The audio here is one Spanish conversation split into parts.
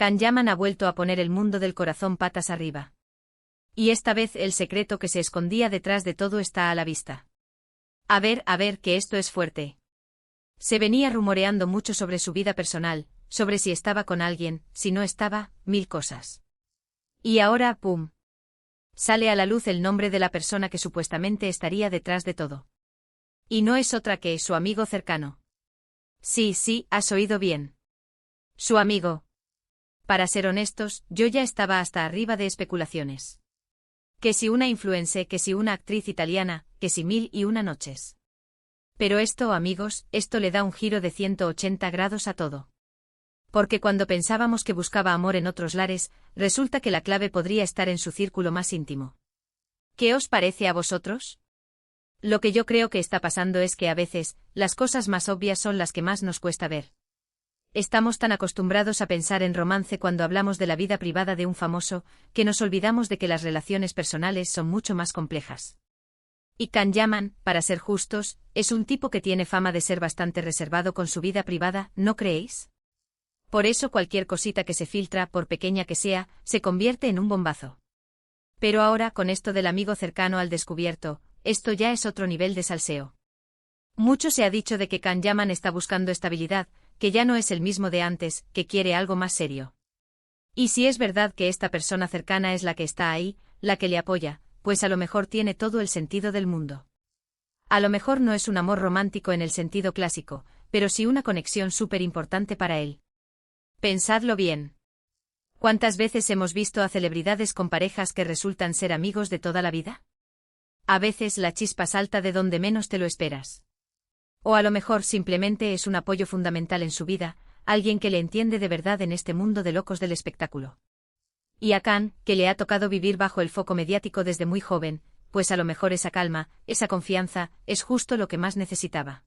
Can Yaman ha vuelto a poner el mundo del corazón patas arriba. Y esta vez el secreto que se escondía detrás de todo está a la vista. A ver, que esto es fuerte. Se venía rumoreando mucho sobre su vida personal, sobre si estaba con alguien, si no estaba, mil cosas. Y ahora, ¡pum! Sale a la luz el nombre de la persona que supuestamente estaría detrás de todo. Y no es otra que su amigo cercano. Sí, has oído bien. Su amigo. Para ser honestos, yo ya estaba hasta arriba de especulaciones. Que si una influencer, que si una actriz italiana, que si 1001 noches. Pero esto, amigos, esto le da un giro de 180 grados a todo. Porque cuando pensábamos que buscaba amor en otros lares, resulta que la clave podría estar en su círculo más íntimo. ¿Qué os parece a vosotros? Lo que yo creo que está pasando es que a veces, las cosas más obvias son las que más nos cuesta ver. Estamos tan acostumbrados a pensar en romance cuando hablamos de la vida privada de un famoso, que nos olvidamos de que las relaciones personales son mucho más complejas. Y Can Yaman, para ser justos, es un tipo que tiene fama de ser bastante reservado con su vida privada, ¿no creéis? Por eso cualquier cosita que se filtra, por pequeña que sea, se convierte en un bombazo. Pero ahora, con esto del amigo cercano al descubierto, esto ya es otro nivel de salseo. Mucho se ha dicho de que Can Yaman está buscando estabilidad, que ya no es el mismo de antes, que quiere algo más serio. Y si es verdad que esta persona cercana es la que está ahí, la que le apoya, pues a lo mejor tiene todo el sentido del mundo. A lo mejor no es un amor romántico en el sentido clásico, pero sí una conexión súper importante para él. Pensadlo bien. ¿Cuántas veces hemos visto a celebridades con parejas que resultan ser amigos de toda la vida? A veces la chispa salta de donde menos te lo esperas. O a lo mejor simplemente es un apoyo fundamental en su vida, alguien que le entiende de verdad en este mundo de locos del espectáculo. Y a Can, que le ha tocado vivir bajo el foco mediático desde muy joven, pues a lo mejor esa calma, esa confianza, es justo lo que más necesitaba.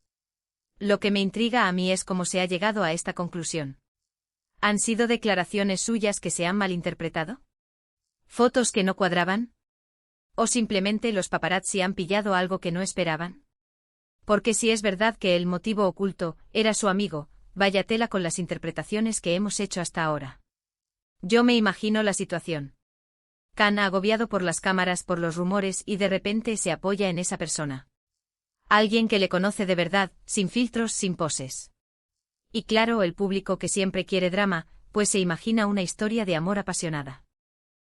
Lo que me intriga a mí es cómo se ha llegado a esta conclusión. ¿Han sido declaraciones suyas que se han malinterpretado? ¿Fotos que no cuadraban? ¿O simplemente los paparazzi han pillado algo que no esperaban? Porque si es verdad que el motivo oculto era su amigo, vaya tela con las interpretaciones que hemos hecho hasta ahora. Yo me imagino la situación. Can agobiado por las cámaras, por los rumores y de repente se apoya en esa persona. Alguien que le conoce de verdad, sin filtros, sin poses. Y claro, el público que siempre quiere drama, pues se imagina una historia de amor apasionada.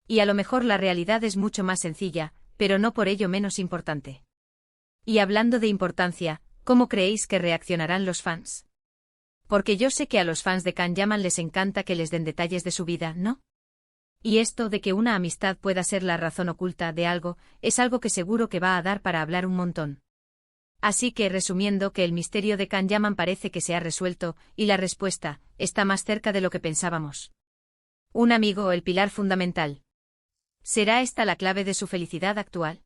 Y a lo mejor la realidad es mucho más sencilla, pero no por ello menos importante. Y hablando de importancia, ¿cómo creéis que reaccionarán los fans? Porque yo sé que a los fans de Can Yaman les encanta que les den detalles de su vida, ¿no? Y esto de que una amistad pueda ser la razón oculta de algo, es algo que seguro que va a dar para hablar un montón. Así que, resumiendo, que el misterio de Can Yaman parece que se ha resuelto, y la respuesta está más cerca de lo que pensábamos. Un amigo, el pilar fundamental. ¿Será esta la clave de su felicidad actual?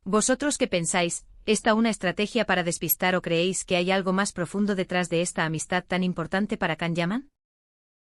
¿Vosotros qué pensáis? ¿Esta una estrategia para despistar o creéis que hay algo más profundo detrás de esta amistad tan importante para Can Yaman?